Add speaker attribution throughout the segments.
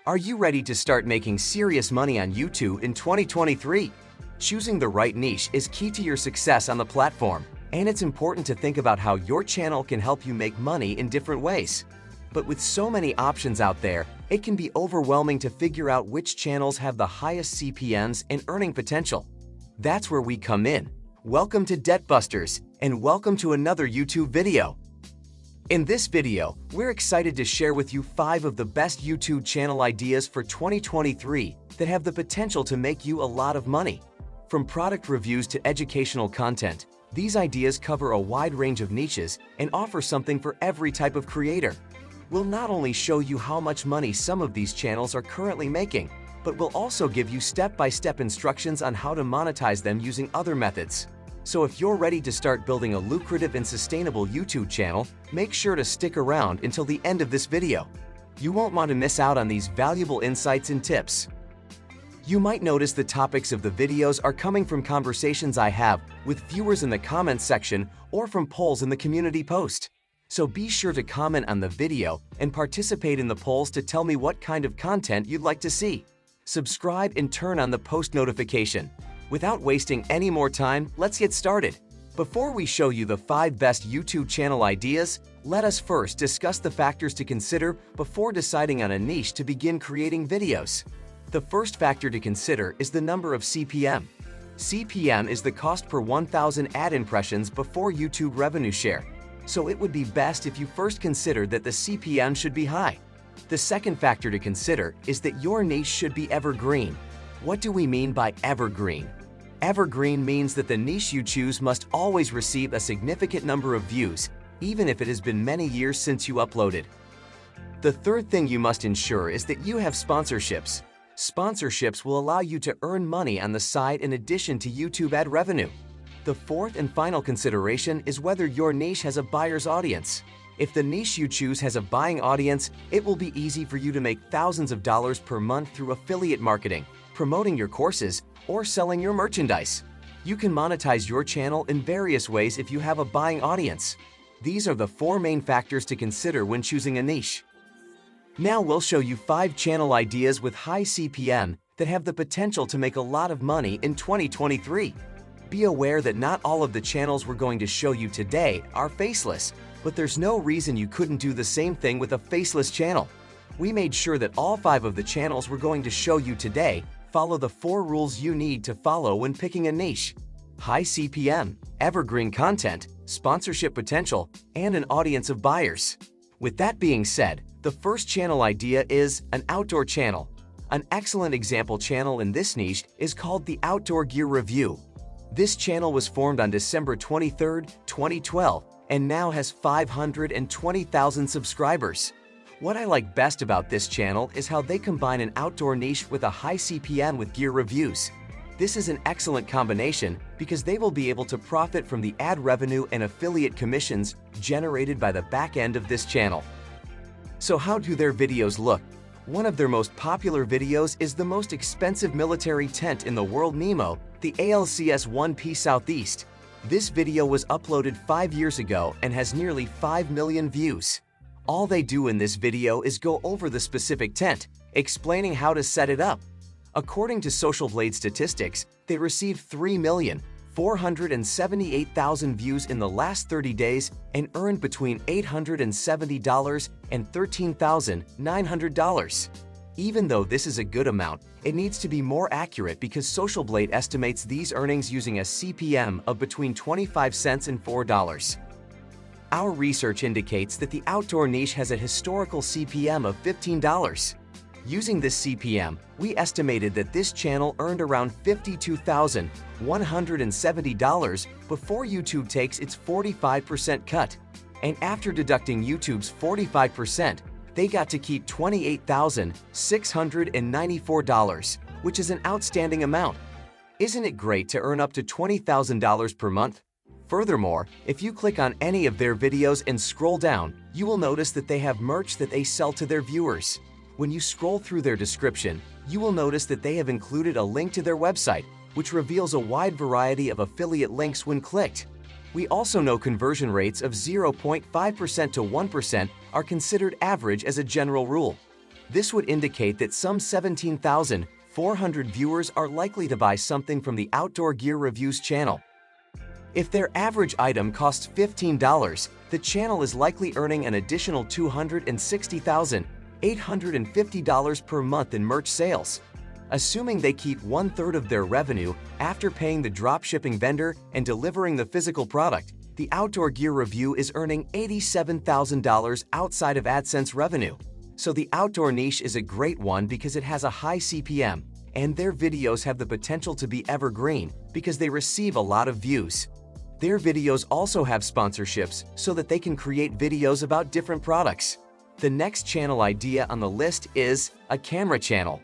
Speaker 1: Are you ready to start making serious money on YouTube in 2023? Choosing the right niche is key to your success on the platform, and it's important to think about how your channel can help you make money in different ways. But with so many options out there, it can be overwhelming to figure out which channels have the highest CPMs and earning potential. That's where we come in. Welcome to Debt Busters, and welcome to another YouTube video. In this video, we're excited to share with you 5 of the best YouTube channel ideas for 2023 that have the potential to make you a lot of money. From product reviews to educational content, these ideas cover a wide range of niches and offer something for every type of creator. We'll not only show you how much money some of these channels are currently making, but we'll also give you step-by-step instructions on how to monetize them using other methods. So if you're ready to start building a lucrative and sustainable YouTube channel, make sure to stick around until the end of this video. You won't want to miss out on these valuable insights and tips. You might notice the topics of the videos are coming from conversations I have with viewers in the comments section or from polls in the community post. So be sure to comment on the video and participate in the polls to tell me what kind of content you'd like to see. Subscribe and turn on the post notification. Without wasting any more time, let's get started. Before we show you the 5 best YouTube channel ideas, let us first discuss the factors to consider before deciding on a niche to begin creating videos. The first factor to consider is the number of CPM. CPM is the cost per 1,000 ad impressions before YouTube revenue share, so it would be best if you first consider that the CPM should be high. The second factor to consider is that your niche should be evergreen. What do we mean by evergreen? Evergreen means that the niche you choose must always receive a significant number of views, even if it has been many years since you uploaded. The third thing you must ensure is that you have sponsorships. Sponsorships will allow you to earn money on the side in addition to YouTube ad revenue. The fourth and final consideration is whether your niche has a buyer's audience. If the niche you choose has a buying audience, it will be easy for you to make thousands of dollars per month through affiliate marketing, promoting your courses, or selling your merchandise. You can monetize your channel in various ways if you have a buying audience. These are the 4 main factors to consider when choosing a niche. Now we'll show you 5 channel ideas with high CPM that have the potential to make a lot of money in 2023. Be aware that not all of the channels we're going to show you today are faceless, but there's no reason you couldn't do the same thing with a faceless channel. We made sure that all 5 of the channels we're going to show you today follow the 4 rules you need to follow when picking a niche: high CPM, evergreen content, sponsorship potential, and an audience of buyers. With that being said, the first channel idea is an outdoor channel. An excellent example channel in this niche is called the Outdoor Gear Review. This channel was formed on December 23, 2012, and now has 520,000 subscribers. What I like best about this channel is how they combine an outdoor niche with a high CPM with gear reviews. This is an excellent combination because they will be able to profit from the ad revenue and affiliate commissions generated by the back end of this channel. So how do their videos look? One of their most popular videos is the most expensive military tent in the world, Nemo, the ALCS 1P Southeast. This video was uploaded 5 years ago and has nearly 5 million views. All they do in this video is go over the specific tent, explaining how to set it up. According to Social Blade statistics, they received 3,478,000 views in the last 30 days and earned between $870 and $13,900. Even though this is a good amount, it needs to be more accurate because Social Blade estimates these earnings using a CPM of between 25 cents and $4. Our research indicates that the outdoor niche has a historical CPM of $15. Using this CPM, we estimated that this channel earned around $52,170 before YouTube takes its 45% cut. And after deducting YouTube's 45%, they got to keep $28,694, which is an outstanding amount. Isn't it great to earn up to $20,000 per month? Furthermore, if you click on any of their videos and scroll down, you will notice that they have merch that they sell to their viewers. When you scroll through their description, you will notice that they have included a link to their website, which reveals a wide variety of affiliate links when clicked. We also know conversion rates of 0.5% to 1% are considered average as a general rule. This would indicate that some 17,400 viewers are likely to buy something from the Outdoor Gear Reviews channel. If their average item costs $15, the channel is likely earning an additional $260,850 per month in merch sales. Assuming they keep 1/3 of their revenue after paying the dropshipping vendor and delivering the physical product, the Outdoor Gear Review is earning $87,000 outside of AdSense revenue. So the outdoor niche is a great one because it has a high CPM, and their videos have the potential to be evergreen because they receive a lot of views. Their videos also have sponsorships so that they can create videos about different products. The next channel idea on the list is a camera channel.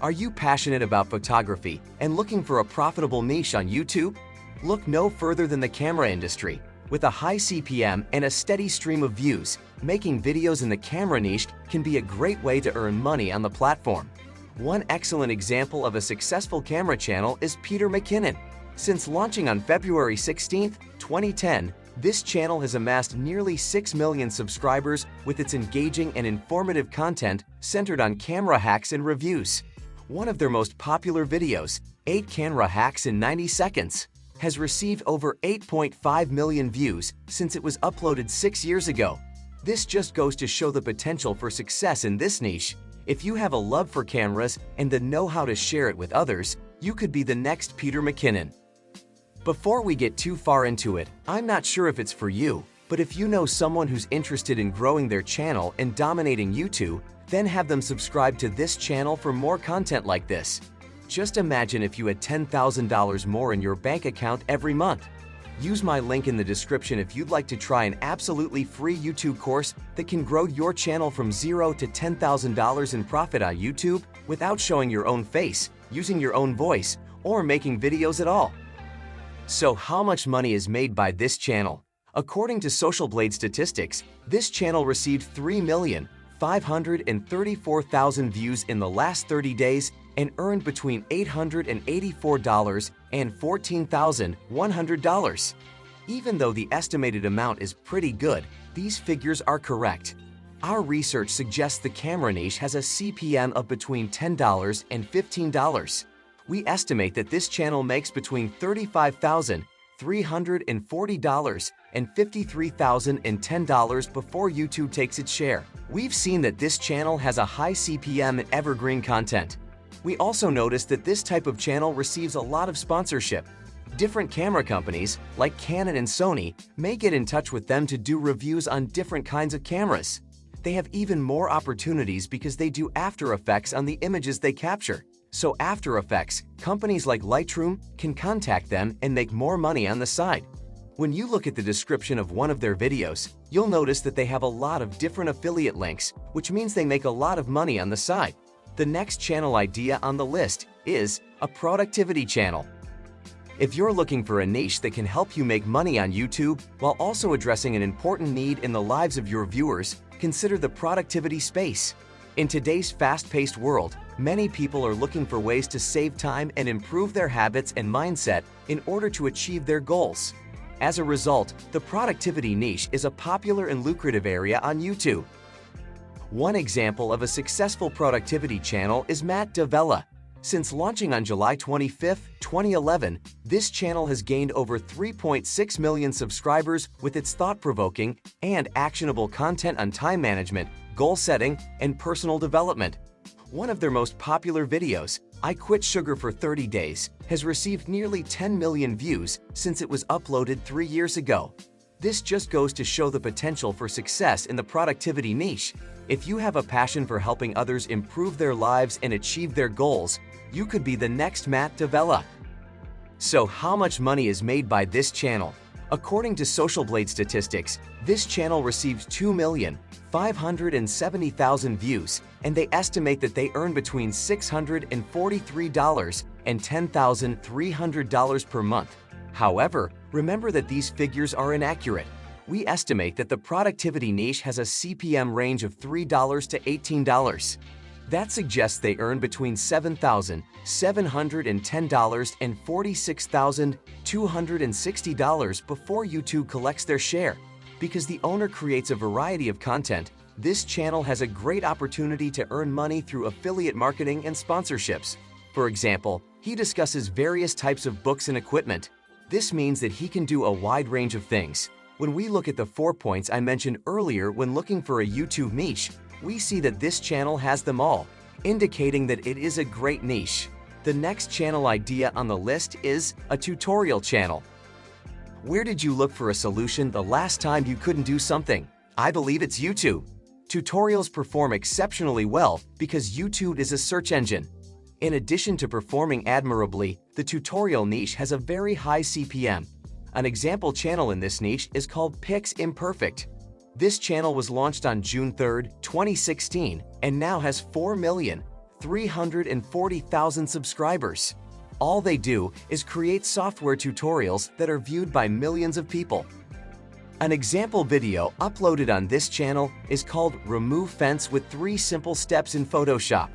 Speaker 1: Are you passionate about photography and looking for a profitable niche on YouTube? Look no further than the camera industry. With a high CPM and a steady stream of views, making videos in the camera niche can be a great way to earn money on the platform. One excellent example of a successful camera channel is Peter McKinnon. Since launching on February 16, 2010, this channel has amassed nearly 6 million subscribers with its engaging and informative content centered on camera hacks and reviews. One of their most popular videos, 8 Camera Hacks in 90 Seconds, has received over 8.5 million views since it was uploaded 6 years ago. This just goes to show the potential for success in this niche. If you have a love for cameras and the know-how to share it with others, you could be the next Peter McKinnon. Before we get too far into it, I'm not sure if it's for you, but if you know someone who's interested in growing their channel and dominating YouTube, then have them subscribe to this channel for more content like this. Just imagine if you had $10,000 more in your bank account every month. Use my link in the description if you'd like to try an absolutely free YouTube course that can grow your channel from $0 to $10,000 in profit on YouTube without showing your own face, using your own voice, or making videos at all. So how much money is made by this channel? According to Social Blade statistics, this channel received 3,534,000 views in the last 30 days and earned between $884 and $14,100. Even though the estimated amount is pretty good, these figures are correct. Our research suggests the camera niche has a CPM of between $10 and $15. We estimate that this channel makes between $35,340 and $53,010 before YouTube takes its share. We've seen that this channel has a high CPM and evergreen content. We also noticed that this type of channel receives a lot of sponsorship. Different camera companies, like Canon and Sony, may get in touch with them to do reviews on different kinds of cameras. They have even more opportunities because they do After Effects on the images they capture. So After Effects, companies like Lightroom can contact them and make more money on the side. When you look at the description of one of their videos, you'll notice that they have a lot of different affiliate links, which means they make a lot of money on the side. The next channel idea on the list is a productivity channel. If you're looking for a niche that can help you make money on YouTube while also addressing an important need in the lives of your viewers, consider the productivity space. In today's fast-paced world, many people are looking for ways to save time and improve their habits and mindset in order to achieve their goals. As a result, the productivity niche is a popular and lucrative area on YouTube. One example of a successful productivity channel is Matt D'Avella. Since launching on July 25, 2011, this channel has gained over 3.6 million subscribers with its thought-provoking and actionable content on time management, goal setting, and personal development. One of their most popular videos, I Quit Sugar for 30 Days, has received nearly 10 million views since it was uploaded 3 years ago. This just goes to show the potential for success in the productivity niche. If you have a passion for helping others improve their lives and achieve their goals, you could be the next Matt D'Avella. So how much money is made by this channel? According to Social Blade statistics, this channel received 2,570,000 views, and they estimate that they earn between $643 and $10,300 per month. However, remember that these figures are inaccurate. We estimate that the productivity niche has a CPM range of $3 to $18. That suggests they earn between $7,710 and $46,260 before YouTube collects their share. Because the owner creates a variety of content, This channel has a great opportunity to earn money through affiliate marketing and sponsorships. For example, he discusses various types of books and equipment. This means that he can do a wide range of things. When we look at the 4 points I mentioned earlier when looking for a YouTube niche, we see that this channel has them all, indicating that it is a great niche. The next channel idea on the list is a tutorial channel. Where did you look for a solution the last time you couldn't do something? I believe it's YouTube. Tutorials perform exceptionally well because YouTube is a search engine. In addition to performing admirably, the tutorial niche has a very high CPM. An example channel in this niche is called Pix Imperfect. This channel was launched on June 3, 2016, and now has 4,340,000 subscribers. All they do is create software tutorials that are viewed by millions of people. An example video uploaded on this channel is called Remove Fence with 3 Simple Steps in Photoshop.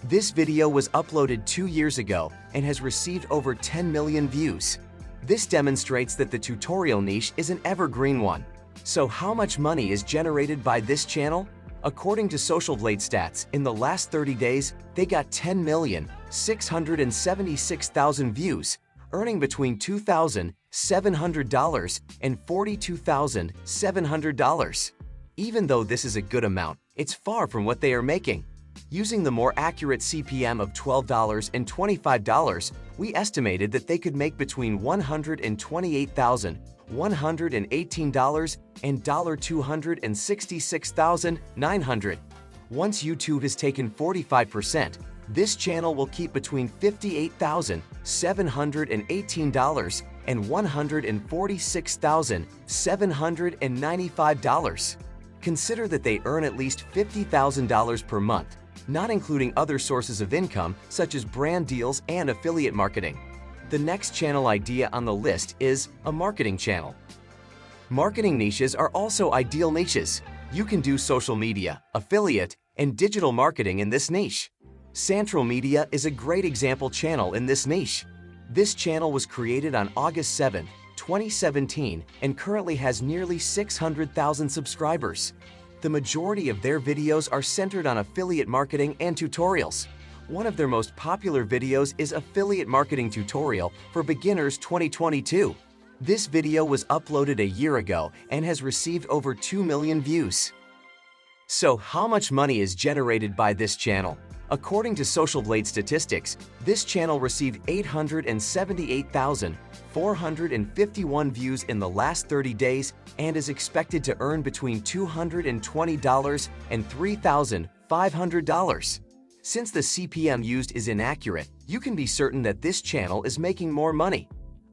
Speaker 1: This video was uploaded 2 years ago and has received over 10 million views. This demonstrates that the tutorial niche is an evergreen one. So how much money is generated by this channel? According to Social Blade stats, in the last 30 days, they got 10,676,000 views, earning between $2,700 and $42,700. Even though this is a good amount, it's far from what they are making. Using the more accurate CPM of $12 and $25, we estimated that they could make between $128,118 and $266,900. Once YouTube has taken 45%, this channel will keep between $58,718 and $146,795. Consider that they earn at least $50,000 per month, not including other sources of income such as brand deals and affiliate marketing. The next channel idea on the list is a marketing channel. Marketing niches are also ideal niches. You can do social media, affiliate, and digital marketing in this niche. Central Media is a great example channel in this niche. This channel was created on August 7, 2017 and currently has nearly 600,000 subscribers. The majority of their videos are centered on affiliate marketing and tutorials. One of their most popular videos is Affiliate Marketing Tutorial for Beginners 2022. This video was uploaded a year ago and has received over 2 million views. So how much money is generated by this channel? According to Social Blade statistics, this channel received 878,451 views in the last 30 days and is expected to earn between $220 and $3,500. Since the CPM used is inaccurate, you can be certain that this channel is making more money.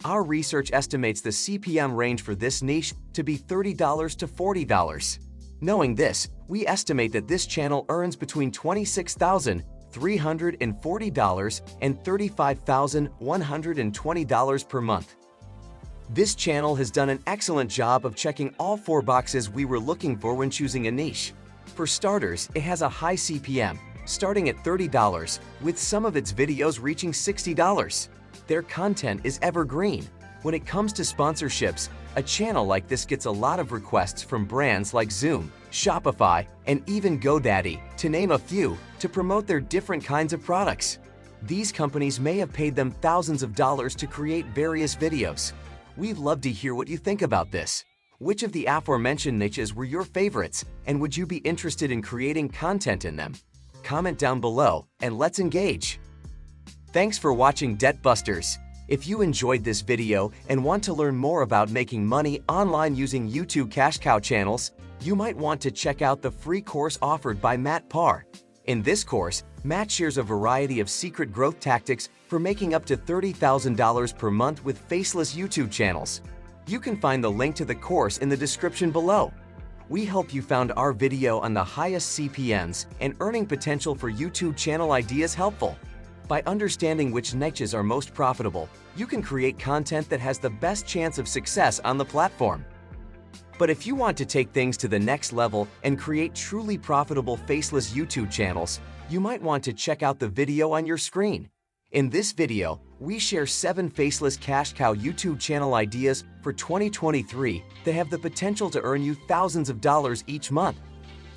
Speaker 1: Our research estimates the CPM range for this niche to be $30 to $40. Knowing this, we estimate that this channel earns between $26,340 and $35,120 per month. This channel has done an excellent job of checking all 4 boxes we were looking for when choosing a niche. For starters, it has a high CPM, starting at $30, with some of its videos reaching $60. Their content is evergreen. When it comes to sponsorships, a channel like this gets a lot of requests from brands like Zoom, Shopify, and even GoDaddy, to name a few, to promote their different kinds of products. These companies may have paid them thousands of dollars to create various videos. We'd love to hear what you think about this. Which of the aforementioned niches were your favorites, and would you be interested in creating content in them? Comment down below, and let's engage. Thanks for watching Debt Busters. If you enjoyed this video and want to learn more about making money online using YouTube cash cow channels, you might want to check out the free course offered by Matt Parr. In this course, Matt shares a variety of secret growth tactics for making up to $30,000 per month with faceless YouTube channels. You can find the link to the course in the description below. We hope you found our video on the highest CPMs and earning potential for YouTube channel ideas helpful. By understanding which niches are most profitable, you can create content that has the best chance of success on the platform. But if you want to take things to the next level and create truly profitable faceless YouTube channels, you might want to check out the video on your screen. In this video, we share 7 faceless cash cow YouTube channel ideas for 2023 that have the potential to earn you thousands of dollars each month.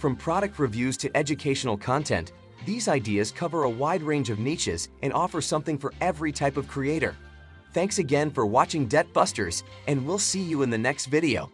Speaker 1: From product reviews to educational content, these ideas cover a wide range of niches and offer something for every type of creator. Thanks again for watching Debt Busters, and we'll see you in the next video.